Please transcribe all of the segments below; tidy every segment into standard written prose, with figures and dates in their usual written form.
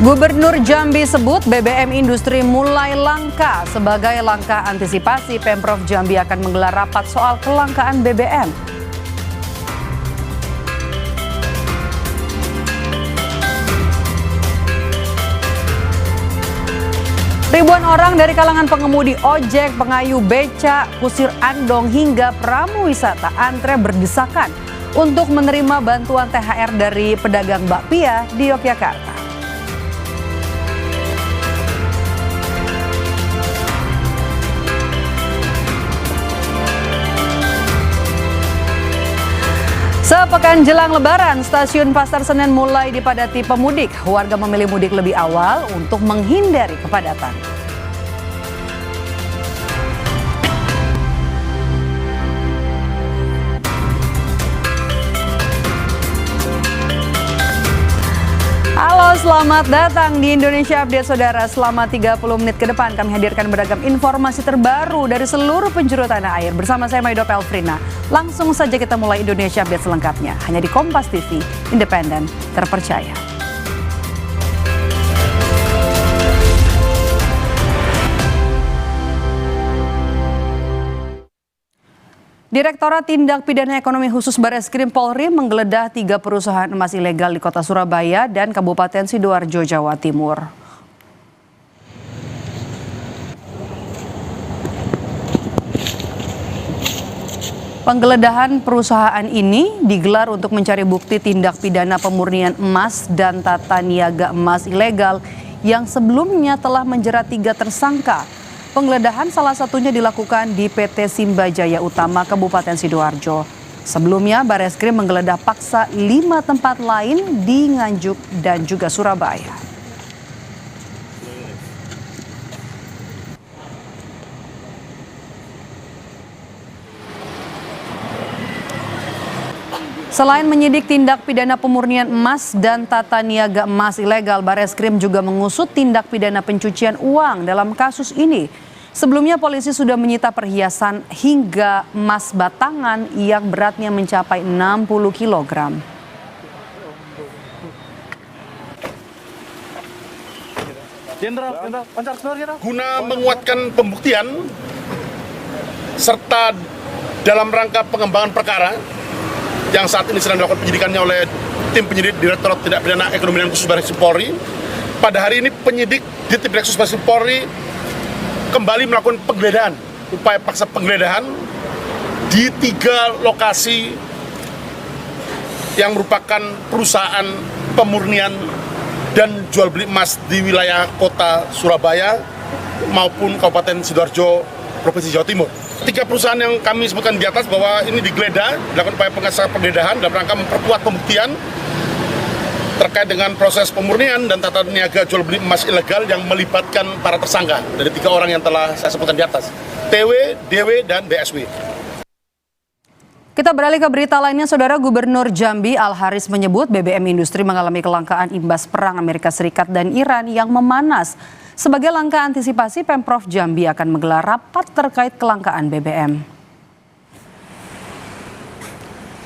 Gubernur Jambi sebut BBM industri mulai langka. Sebagai langkah antisipasi, Pemprov Jambi akan menggelar rapat soal kelangkaan BBM. Ribuan orang dari kalangan pengemudi ojek, pengayuh beca, kusir andong hingga pramu wisata antre berdesakan untuk menerima bantuan THR dari pedagang bakpia di Yogyakarta. Sepekan jelang Lebaran, stasiun Pasar Senen mulai dipadati pemudik. Warga memilih mudik lebih awal untuk menghindari kepadatan. Halo, selamat datang di Indonesia Update, Saudara. Selama 30 menit ke depan kami hadirkan beragam informasi terbaru dari seluruh penjuru tanah air. Bersama saya Maido Pelfrina. Langsung saja kita mulai Indonesia Update selengkapnya. Hanya di Kompas TV, independen, terpercaya. Direktorat Tindak Pidana Ekonomi Khusus Bareskrim Polri menggeledah 3 perusahaan emas ilegal di Kota Surabaya dan Kabupaten Sidoarjo, Jawa Timur. Penggeledahan perusahaan ini digelar untuk mencari bukti tindak pidana pemurnian emas dan tata niaga emas ilegal yang sebelumnya telah menjerat 3 tersangka. Penggeledahan salah satunya dilakukan di PT Simba Jaya Utama Kabupaten Sidoarjo. Sebelumnya Bareskrim menggeledah paksa 5 tempat lain di Nganjuk dan juga Surabaya. Selain menyidik tindak pidana pemurnian emas dan tata niaga emas ilegal, Bareskrim juga mengusut tindak pidana pencucian uang dalam kasus ini. Sebelumnya polisi sudah menyita perhiasan hingga emas batangan yang beratnya mencapai 60 kg. Guna menguatkan pembuktian serta dalam rangka pengembangan perkara yang saat ini sedang dilakukan penyidikannya oleh tim penyidik Direktorat Tindak Pidana Ekonomi dan Khusus Bareskrim Polri. Pada hari ini penyidik di tim Khusus Bareskrim Polri kembali melakukan penggeledahan, upaya paksa penggeledahan di 3 lokasi yang merupakan perusahaan pemurnian dan jual beli emas di wilayah kota Surabaya maupun Kabupaten Sidoarjo, Provinsi Jawa Timur. 3 perusahaan yang kami sebutkan di atas bahwa ini digeledah, dilakukan upaya penggeledahan dalam rangka memperkuat pembuktian terkait dengan proses pemurnian dan tata niaga jual beli emas ilegal yang melibatkan para tersangka dari 3 orang yang telah saya sebutkan di atas, TW, DW, dan BSW. Kita beralih ke berita lainnya, Saudara. Gubernur Jambi Al Haris menyebut BBM industri mengalami kelangkaan imbas perang Amerika Serikat dan Iran yang memanas. Sebagai langkah antisipasi, Pemprov Jambi akan menggelar rapat terkait kelangkaan BBM.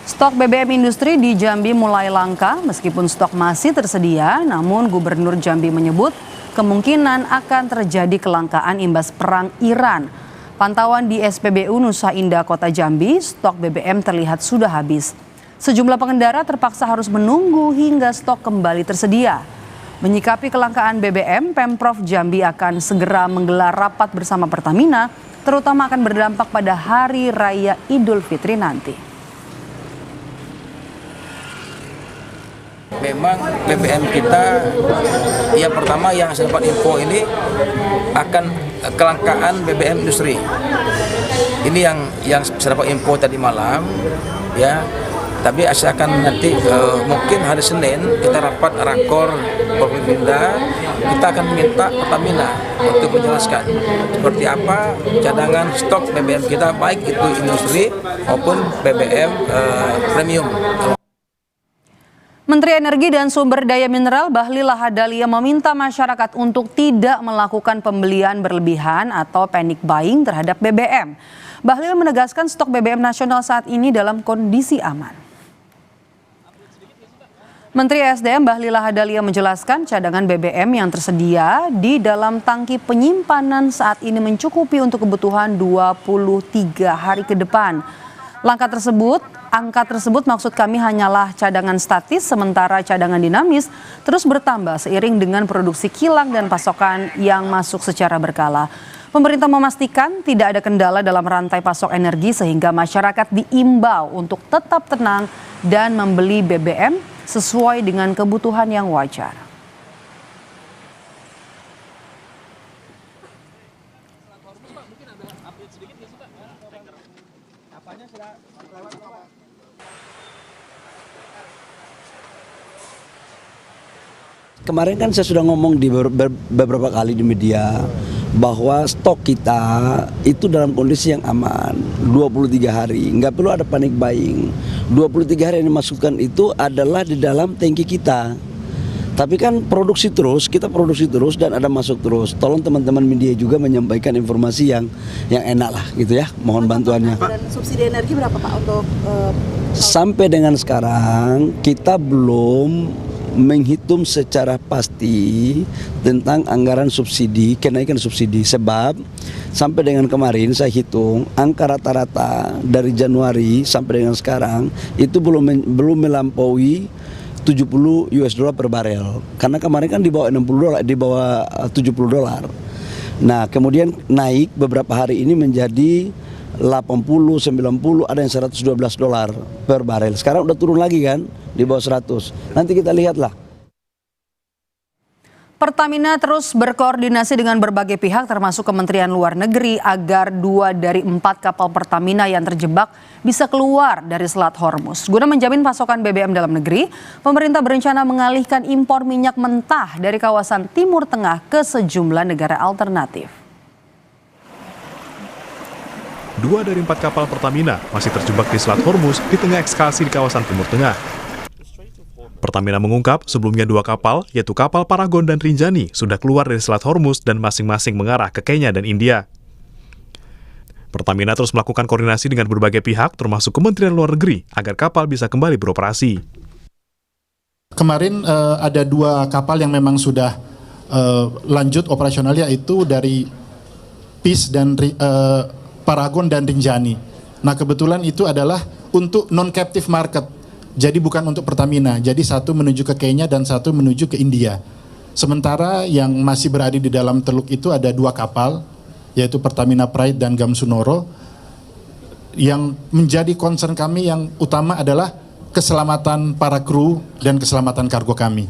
Stok BBM industri di Jambi mulai langka, meskipun stok masih tersedia, namun Gubernur Jambi menyebut kemungkinan akan terjadi kelangkaan imbas perang Iran. Pantauan di SPBU Nusa Indah Kota Jambi, stok BBM terlihat sudah habis. Sejumlah pengendara terpaksa harus menunggu hingga stok kembali tersedia. Menyikapi kelangkaan BBM, Pemprov Jambi akan segera menggelar rapat bersama Pertamina, terutama akan berdampak pada Hari Raya Idul Fitri nanti. Memang BBM kita yang pertama yang saya dapat info ini akan kelangkaan BBM industri. Ini yang saya dapat info tadi malam, ya. Tapi asalkan nanti mungkin hari Senin kita rapat rakor Perpindah, kita akan minta Pertamina untuk menjelaskan seperti apa cadangan stok BBM kita, baik itu industri maupun BBM premium. Menteri Energi dan Sumber Daya Mineral Bahlil Lahadalia meminta masyarakat untuk tidak melakukan pembelian berlebihan atau panic buying terhadap BBM. Bahlil menegaskan stok BBM nasional saat ini dalam kondisi aman. Menteri SDM Bahlil Lahadalia menjelaskan cadangan BBM yang tersedia di dalam tangki penyimpanan saat ini mencukupi untuk kebutuhan 23 hari ke depan. Angka tersebut maksud kami hanyalah cadangan statis, sementara cadangan dinamis terus bertambah seiring dengan produksi kilang dan pasokan yang masuk secara berkala. Pemerintah memastikan tidak ada kendala dalam rantai pasok energi sehingga masyarakat diimbau untuk tetap tenang dan membeli BBM sesuai dengan kebutuhan yang wajar. Kemarin kan saya sudah ngomong di beberapa kali di media bahwa stok kita itu dalam kondisi yang aman, 23 hari, nggak perlu ada panic buying. 23 hari yang dimasukkan itu adalah di dalam tangki kita. Tapi kan kita produksi terus dan ada masuk terus. Tolong teman-teman media juga menyampaikan informasi yang enak lah gitu ya, mohon bantuannya. Dan subsidi energi berapa Pak untuk Sampai dengan sekarang kita belum menghitung secara pasti tentang anggaran subsidi, kenaikan subsidi, sebab sampai dengan kemarin saya hitung angka rata-rata dari Januari sampai dengan sekarang itu belum melampaui 70 US dollar per barel, karena kemarin kan di bawah 60 dolar, di bawah 70 dolar. Nah, kemudian naik beberapa hari ini menjadi 80, 90, ada yang 112 dolar per barel. Sekarang udah turun lagi kan, di bawah 100. Nanti kita lihatlah. Pertamina terus berkoordinasi dengan berbagai pihak termasuk Kementerian Luar Negeri agar 2 dari 4 kapal Pertamina yang terjebak bisa keluar dari Selat Hormuz. Guna menjamin pasokan BBM dalam negeri, pemerintah berencana mengalihkan impor minyak mentah dari kawasan Timur Tengah ke sejumlah negara alternatif. 2 dari 4 kapal Pertamina masih terjebak di Selat Hormuz di tengah eskalasi di kawasan Timur Tengah. Pertamina mengungkap sebelumnya 2 kapal, yaitu kapal Paragon dan Rinjani, sudah keluar dari Selat Hormuz dan masing-masing mengarah ke Kenya dan India. Pertamina terus melakukan koordinasi dengan berbagai pihak, termasuk Kementerian Luar Negeri, agar kapal bisa kembali beroperasi. Kemarin ada 2 kapal yang memang sudah lanjut operasional, yaitu dari PIS dan Paragon dan Rinjani. Nah, kebetulan itu adalah untuk non-captive market. Jadi bukan untuk Pertamina, jadi satu menuju ke Kenya dan satu menuju ke India. Sementara yang masih berada di dalam teluk itu ada 2 kapal, yaitu Pertamina Pride dan Gamsunoro. Yang menjadi concern kami yang utama adalah keselamatan para kru dan keselamatan kargo kami.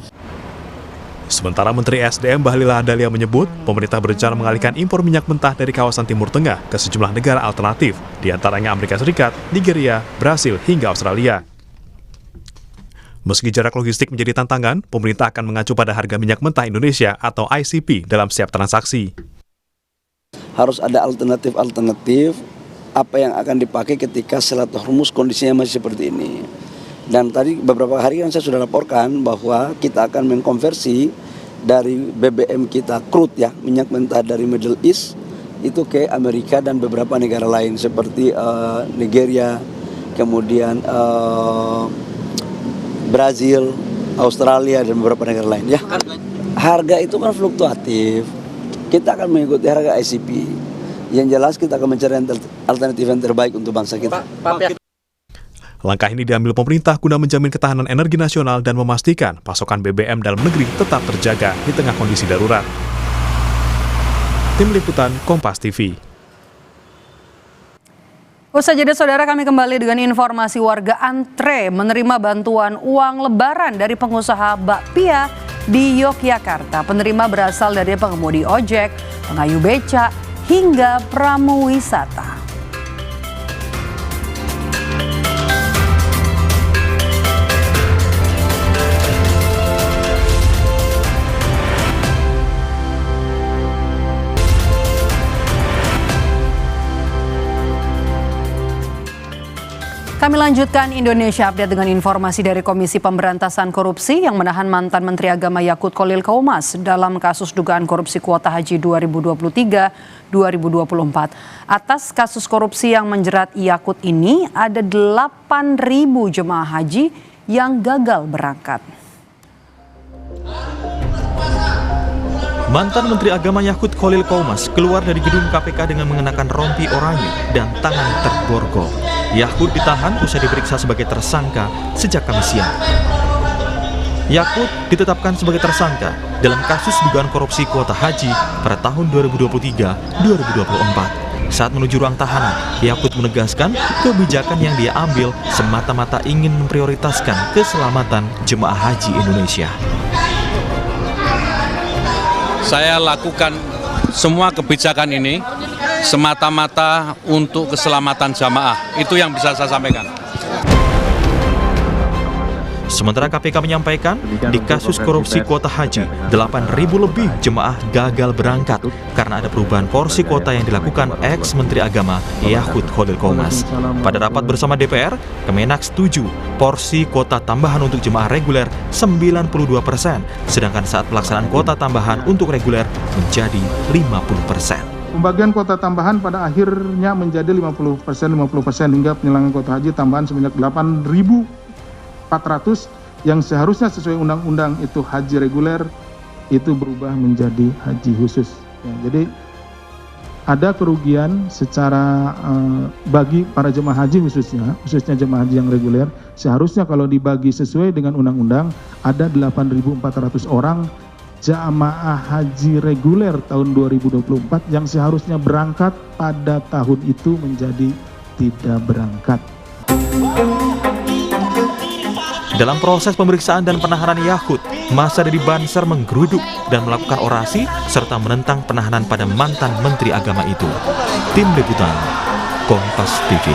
Sementara Menteri SDM Bahlil Lahadalia menyebut, pemerintah berencana mengalihkan impor minyak mentah dari kawasan Timur Tengah ke sejumlah negara alternatif, diantaranya Amerika Serikat, Nigeria, Brasil, hingga Australia. Meski jarak logistik menjadi tantangan, pemerintah akan mengacu pada harga minyak mentah Indonesia atau ICP dalam setiap transaksi. Harus ada alternatif apa yang akan dipakai ketika Selat Hormuz kondisinya masih seperti ini. Dan tadi beberapa hari yang saya sudah laporkan bahwa kita akan mengkonversi dari BBM kita crude ya, minyak mentah dari Middle East itu ke Amerika dan beberapa negara lain seperti Nigeria, kemudian Brazil, Australia, dan beberapa negara lain ya. Harga itu kan fluktuatif. Kita akan mengikuti harga ICP. Yang jelas kita akan mencari alternatif yang terbaik untuk bangsa kita. Langkah ini diambil pemerintah guna menjamin ketahanan energi nasional dan memastikan pasokan BBM dalam negeri tetap terjaga di tengah kondisi darurat. Tim Liputan Kompas TV. Usai jeda saudara, kami kembali dengan informasi warga antre menerima bantuan uang lebaran dari pengusaha bakpia di Yogyakarta. Penerima berasal dari pengemudi ojek, pengayuh becak, hingga pramu wisata. Kami lanjutkan Indonesia Update dengan informasi dari Komisi Pemberantasan Korupsi yang menahan mantan Menteri Agama Yakut Khalil Qaumas dalam kasus dugaan korupsi kuota haji 2023-2024. Atas kasus korupsi yang menjerat Yakut ini, ada 8.000 jemaah haji yang gagal berangkat. Mantan Menteri Agama Yakut Khalil Qaumas keluar dari gedung KPK dengan mengenakan rompi oranye dan tangan terborgol. Yakut ditahan usai diperiksa sebagai tersangka sejak Kamis siang. Yakut ditetapkan sebagai tersangka dalam kasus dugaan korupsi kuota haji pada tahun 2023-2024. Saat menuju ruang tahanan, Yakut menegaskan kebijakan yang dia ambil semata-mata ingin memprioritaskan keselamatan jemaah haji Indonesia. Saya lakukan semua kebijakan ini semata-mata untuk keselamatan jamaah. Itu yang bisa saya sampaikan. Sementara KPK menyampaikan, di kasus korupsi kuota haji, 8.000 lebih jemaah gagal berangkat karena ada perubahan porsi kuota yang dilakukan ex-Menteri Agama Yakut Khalil Qaumas. Pada rapat bersama DPR, Kemenak setuju porsi kuota tambahan untuk jemaah reguler 92%, sedangkan saat pelaksanaan kuota tambahan untuk reguler menjadi 50%. Pembagian kuota tambahan pada akhirnya menjadi 50% hingga penyelenggaraan kuota haji tambahan sebanyak 8.400 yang seharusnya sesuai undang-undang itu haji reguler itu berubah menjadi haji khusus. Ya, jadi ada kerugian secara bagi para jemaah haji khususnya jemaah haji yang reguler. Seharusnya kalau dibagi sesuai dengan undang-undang ada 8.400 orang jamaah haji reguler tahun 2024 yang seharusnya berangkat pada tahun itu menjadi tidak berangkat. Dalam proses pemeriksaan dan penahanan Yakut, massa dari Banser menggeruduk dan melakukan orasi serta menentang penahanan pada mantan Menteri Agama itu. Tim Liputan, Kompas TV.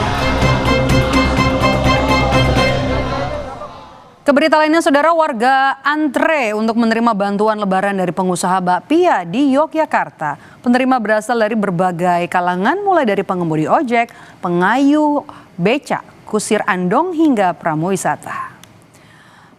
Keberita lainnya, saudara, warga antre untuk menerima bantuan lebaran dari pengusaha bakpia di Yogyakarta. Penerima berasal dari berbagai kalangan, mulai dari pengemudi ojek, pengayuh becak, kusir andong hingga pramuwisata.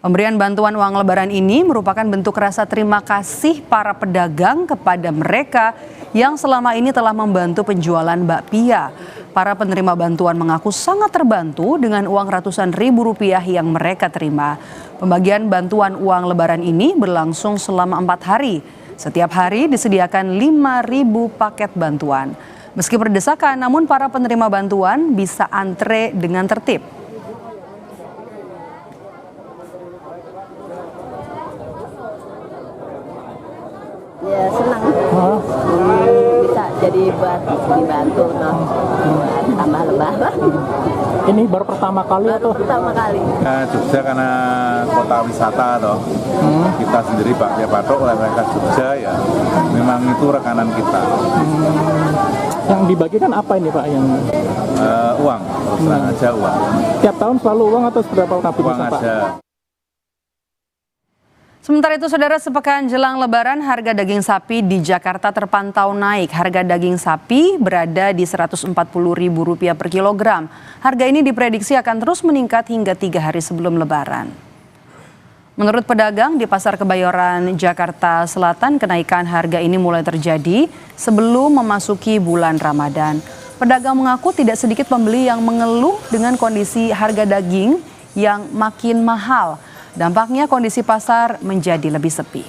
Pemberian bantuan uang lebaran ini merupakan bentuk rasa terima kasih para pedagang kepada mereka yang selama ini telah membantu penjualan bakpia. Para penerima bantuan mengaku sangat terbantu dengan uang ratusan ribu rupiah yang mereka terima. Pembagian bantuan uang lebaran ini berlangsung selama 4 hari. Setiap hari disediakan 5.000 paket bantuan. Meski berdesakan, namun para penerima bantuan bisa antre dengan tertib. Ya senang, bisa jadi buat dibantu buat tambah lebaran. Ini baru pertama kali atau? Pertama kali. Jogja karena kota wisata toh. Kita sendiri bakpia Batok, oleh mereka Jogja ya. Memang itu rekanan kita. Yang dibagikan apa ini Pak? Yang uang, terus aja uang. Tiap tahun selalu uang atau seberapa tahun uang Pak? aja. Sementara itu, saudara, sepekan jelang lebaran harga daging sapi di Jakarta terpantau naik. Harga daging sapi berada di Rp140.000 per kilogram. Harga ini diprediksi akan terus meningkat hingga 3 hari sebelum lebaran. Menurut pedagang di Pasar Kebayoran, Jakarta Selatan, kenaikan harga ini mulai terjadi sebelum memasuki bulan Ramadan. Pedagang mengaku tidak sedikit pembeli yang mengeluh dengan kondisi harga daging yang makin mahal. Dampaknya kondisi pasar menjadi lebih sepi.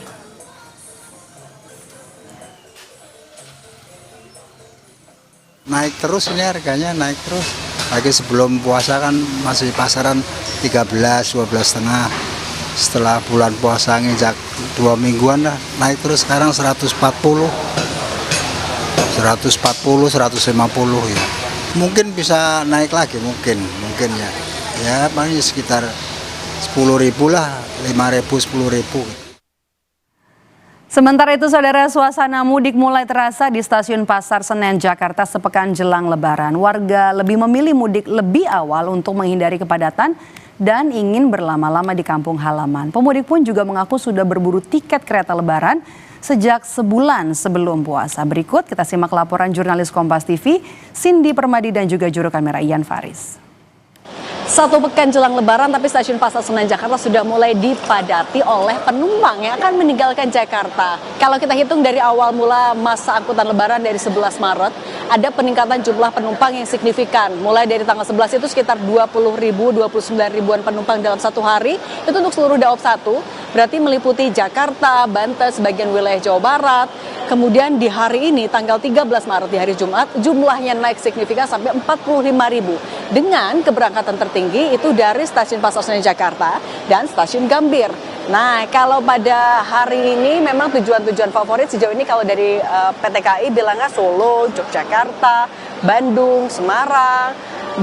Naik terus ini harganya, naik terus. Lagi sebelum puasa kan masih pasaran 13-12,5. Setelah bulan puasa nginjak 2 mingguan lah, naik terus sekarang 140, 150 ya. Mungkin bisa naik lagi, mungkin ya. Ya paling sekitar 10.000 lah, 5.000, 10.000. Sementara itu, saudara, suasana mudik mulai terasa di Stasiun Pasar Senen, Jakarta sepekan jelang lebaran. Warga lebih memilih mudik lebih awal untuk menghindari kepadatan dan ingin berlama-lama di kampung halaman. Pemudik pun juga mengaku sudah berburu tiket kereta lebaran sejak sebulan sebelum puasa. Berikut kita simak laporan jurnalis Kompas TV, Cindy Permadi dan juga juru kamera Ian Faris. 1 pekan jelang lebaran, tapi Stasiun Pasar Senen Jakarta sudah mulai dipadati oleh penumpang yang akan meninggalkan Jakarta. Kalau kita hitung dari awal mula masa angkutan lebaran dari 11 Maret, ada peningkatan jumlah penumpang yang signifikan. Mulai dari tanggal 11 itu sekitar 29 ribuan penumpang dalam satu hari. Itu untuk seluruh Daob 1, berarti meliputi Jakarta, Banten, sebagian wilayah Jawa Barat. Kemudian di hari ini, tanggal 13 Maret di hari Jumat, jumlahnya naik signifikan sampai 45.000. Dengan keberangkatan tertinggi itu dari Stasiun Pasar Senen Jakarta dan Stasiun Gambir. Nah, kalau pada hari ini memang tujuan-tujuan favorit sejauh ini kalau dari PT KAI bilangnya Solo, Yogyakarta, Bandung, Semarang,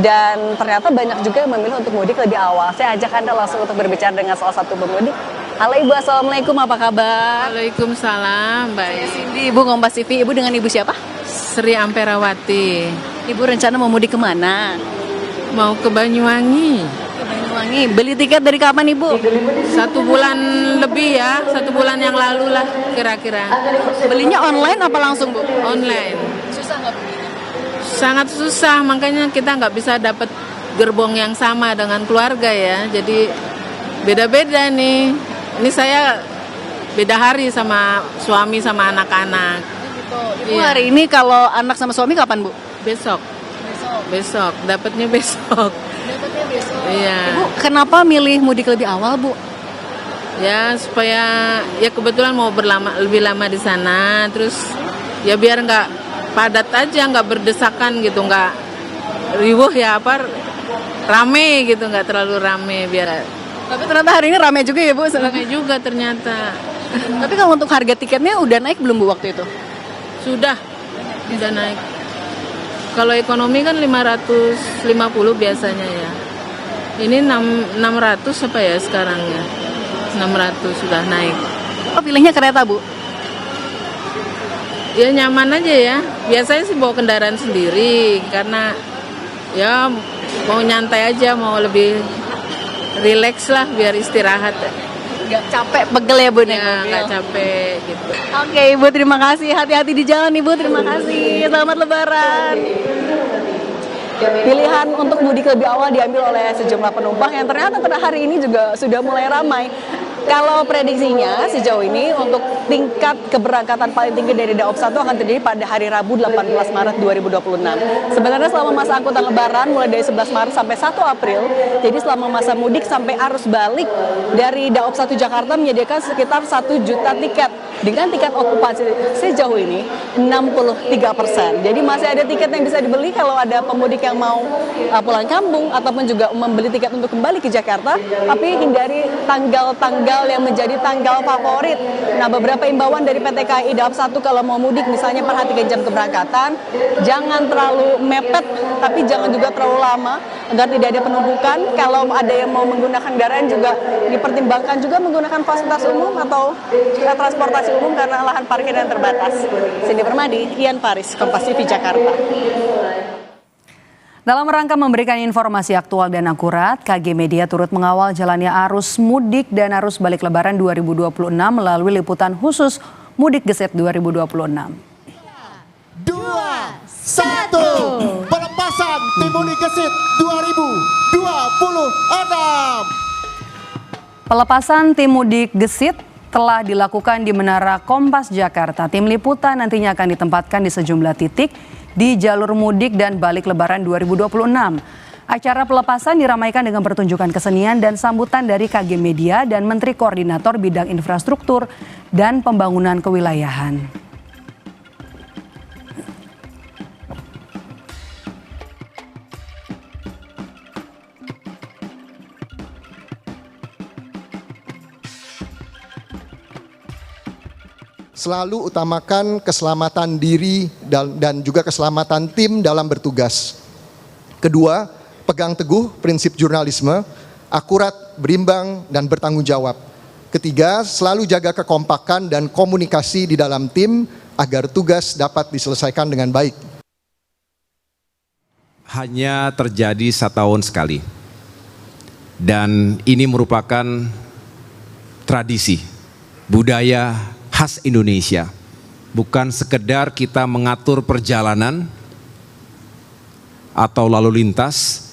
dan ternyata banyak juga yang memilih untuk mudik lebih awal. Saya ajak Anda langsung untuk berbicara dengan salah satu pemudik. Halo Ibu, Assalamualaikum, apa kabar? Waalaikumsalam, baik. Cindy, Ibu Kompas TV. Ibu dengan Ibu siapa? Sri Amperawati. Ibu rencana mau mudik kemana? Mau ke Banyuwangi. Ke Banyuwangi. Beli tiket dari kapan Ibu? 1 bulan lebih ya, 1 bulan yang lalu lah kira-kira. Belinya online apa langsung Bu? Online. Susah nggak belinya? Sangat susah, makanya kita nggak bisa dapat gerbong yang sama dengan keluarga ya. Jadi beda-beda nih. Ini saya beda hari sama suami sama anak-anak. Ibu hari ini kalau anak sama suami kapan Bu? Besok. Besok, dapatnya besok. Dapatnya besok. Iya. Ibu kenapa milih mudik lebih awal Bu? Ya supaya ya kebetulan mau lebih lama di sana, terus ya biar nggak padat aja, nggak berdesakan gitu, nggak riuh ya rame gitu, nggak terlalu rame biar. Tapi ternyata hari ini rame juga ya Bu? Rame juga ternyata. Tapi kalau untuk harga tiketnya udah naik belum Bu waktu itu? Sudah naik. Kalau ekonomi kan 550 biasanya ya. Ini 600 apa ya sekarang ya? 600 sudah naik. Oh, pilihnya kereta Bu? Ya nyaman aja ya. Biasanya sih bawa kendaraan sendiri karena ya mau nyantai aja, mau lebih rileks lah biar istirahat. Nggak capek pegel ya Bu? Ya nggak capek gitu. Oke Ibu, terima kasih. Hati-hati di jalan Ibu, terima kasih. Selamat Lebaran. Pilihan untuk mudik lebih awal diambil oleh sejumlah penumpang yang ternyata pada hari ini juga sudah mulai ramai. Kalau prediksinya sejauh ini untuk tingkat keberangkatan paling tinggi dari Daob 1 akan terjadi pada hari Rabu 18 Maret 2026. Sebenarnya selama masa angkutan lebaran mulai dari 11 Maret sampai 1 April, jadi selama masa mudik sampai arus balik dari Daob 1 Jakarta menyediakan sekitar 1 juta tiket. Dengan tingkat okupasi sejauh ini 63%. Jadi masih ada tiket yang bisa dibeli kalau ada pemudik yang mau pulang kampung ataupun juga membeli tiket untuk kembali ke Jakarta, tapi hindari tanggal-tanggal yang menjadi tanggal favorit. Nah, beberapa imbauan dari PT KAI Daob 1 kalau mau mudik misalnya perhatikan jam keberangkatan, jangan terlalu mepet tapi jangan juga terlalu lama agar tidak ada penumpukan. Kalau ada yang mau menggunakan kendaraan juga dipertimbangkan juga menggunakan fasilitas umum atau transportasi umum karena lahan parkir yang terbatas. Cindy Permadi, Ian Paris, Kompas TV Jakarta. Dalam rangka memberikan informasi aktual dan akurat, KG Media turut mengawal jalannya arus mudik dan arus balik Lebaran 2026 melalui liputan khusus Mudik Gesit 2026. 2, 1, pelepasan Tim Mudik Gesit 2026. Pelepasan Tim Mudik Gesit telah dilakukan di Menara Kompas Jakarta. Tim liputan nantinya akan ditempatkan di sejumlah titik di jalur mudik dan balik Lebaran 2026. Acara pelepasan diramaikan dengan pertunjukan kesenian dan sambutan dari KG Media dan Menteri Koordinator Bidang Infrastruktur dan Pembangunan Kewilayahan. Selalu utamakan keselamatan diri dan juga keselamatan tim dalam bertugas. Kedua, pegang teguh prinsip jurnalisme, akurat, berimbang, dan bertanggung jawab. Ketiga, selalu jaga kekompakan dan komunikasi di dalam tim agar tugas dapat diselesaikan dengan baik. Hanya terjadi 1 tahun sekali. Dan ini merupakan tradisi, budaya khas Indonesia. Bukan sekedar kita mengatur perjalanan atau lalu lintas,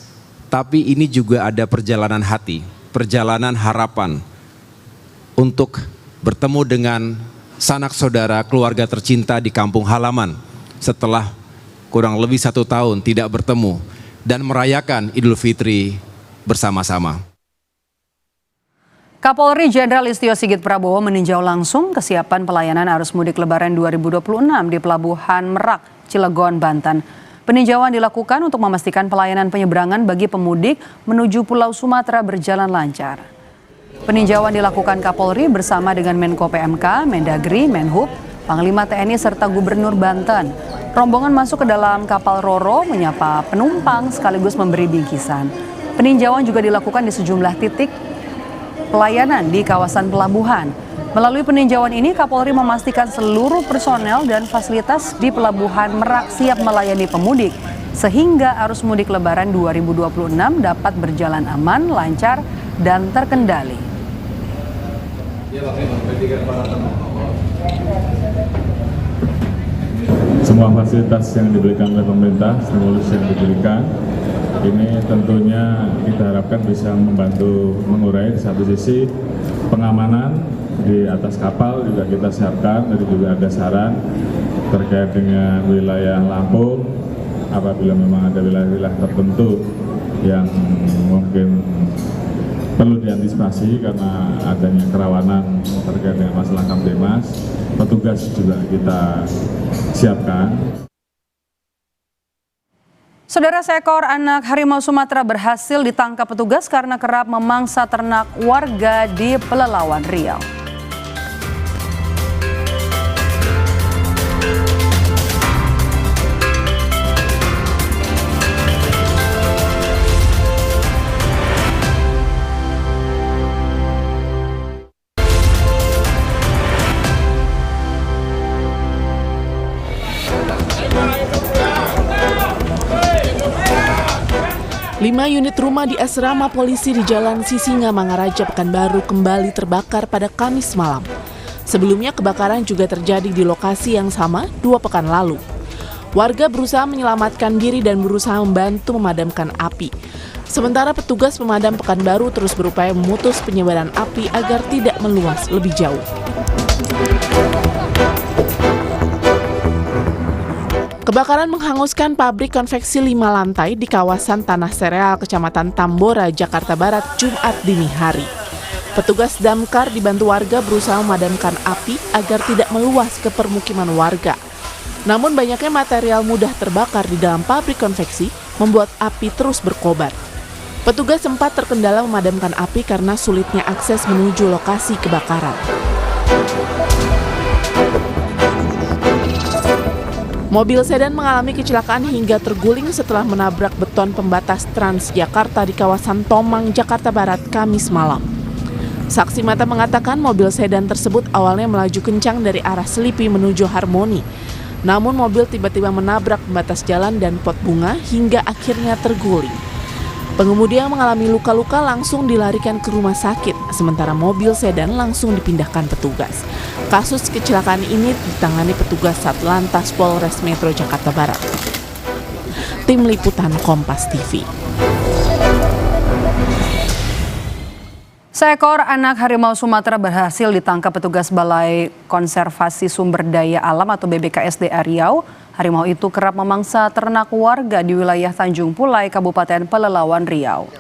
tapi ini juga ada perjalanan hati, perjalanan harapan untuk bertemu dengan sanak saudara keluarga tercinta di kampung halaman setelah kurang lebih 1 tahun tidak bertemu dan merayakan Idul Fitri bersama-sama. Kapolri Jenderal Listio Sigit Prabowo meninjau langsung kesiapan pelayanan arus mudik Lebaran 2026 di Pelabuhan Merak, Cilegon, Banten. Peninjauan dilakukan untuk memastikan pelayanan penyeberangan bagi pemudik menuju Pulau Sumatera berjalan lancar. Peninjauan dilakukan Kapolri bersama dengan Menko PMK, Mendagri, Menhub, Panglima TNI serta Gubernur Banten. Rombongan masuk ke dalam kapal Roro menyapa penumpang sekaligus memberi bingkisan. Peninjauan juga dilakukan di sejumlah titik pelayanan di kawasan pelabuhan. Melalui peninjauan ini, Kapolri memastikan seluruh personel dan fasilitas di Pelabuhan Merak siap melayani pemudik, sehingga arus mudik Lebaran 2026 dapat berjalan aman, lancar, dan terkendali. Semua fasilitas yang diberikan oleh pemerintah, stimulus yang diberikan, ini tentunya kita harapkan bisa membantu mengurai di satu sisi pengamanan di atas kapal juga kita siapkan, tadi juga ada saran terkait dengan wilayah Lampung apabila memang ada wilayah-wilayah tertentu yang mungkin perlu diantisipasi karena adanya kerawanan terkait dengan masalah Kamtibmas, petugas juga kita siapkan. Saudara, seekor anak harimau Sumatera berhasil ditangkap petugas karena kerap memangsa ternak warga di Pelalawan, Riau. Lima unit rumah di asrama polisi di Jalan Sisinga, Mangaraja, Pekanbaru kembali terbakar pada Kamis malam. Sebelumnya kebakaran juga terjadi di lokasi yang sama 2 pekan lalu. Warga berusaha menyelamatkan diri dan berusaha membantu memadamkan api. Sementara petugas pemadam Pekanbaru terus berupaya memutus penyebaran api agar tidak meluas lebih jauh. Kebakaran menghanguskan pabrik konveksi 5 lantai di kawasan Tanah Sereal, Kecamatan Tambora, Jakarta Barat, Jumat dini hari. Petugas damkar dibantu warga berusaha memadamkan api agar tidak meluas ke permukiman warga. Namun banyaknya material mudah terbakar di dalam pabrik konveksi membuat api terus berkobar. Petugas sempat terkendala memadamkan api karena sulitnya akses menuju lokasi kebakaran. Mobil sedan mengalami kecelakaan hingga terguling setelah menabrak beton pembatas Transjakarta di kawasan Tomang, Jakarta Barat, Kamis malam. Saksi mata mengatakan mobil sedan tersebut awalnya melaju kencang dari arah Selipi menuju Harmoni. Namun mobil tiba-tiba menabrak pembatas jalan dan pot bunga hingga akhirnya terguling. Pengemudi yang mengalami luka-luka langsung dilarikan ke rumah sakit, sementara mobil sedan langsung dipindahkan petugas. Kasus kecelakaan ini ditangani petugas Satlantas Polres Metro Jakarta Barat. Tim Liputan Kompas TV. Seekor anak harimau Sumatera berhasil ditangkap petugas Balai Konservasi Sumber Daya Alam atau BBKSDA Riau. Harimau itu kerap memangsa ternak warga di wilayah Tanjung Pulai, Kabupaten Pelalawan, Riau.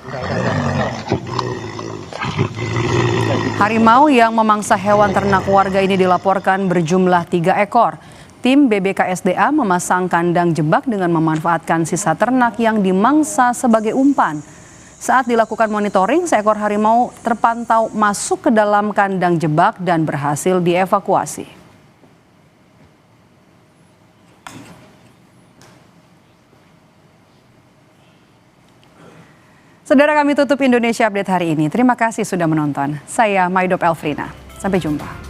Harimau yang memangsa hewan ternak warga ini dilaporkan berjumlah 3 ekor. Tim BBKSDA memasang kandang jebak dengan memanfaatkan sisa ternak yang dimangsa sebagai umpan. Saat dilakukan monitoring, seekor harimau terpantau masuk ke dalam kandang jebak dan berhasil dievakuasi. Saudara, kami tutup Indonesia Update hari ini. Terima kasih sudah menonton. Saya Maidop Elfrina. Sampai jumpa.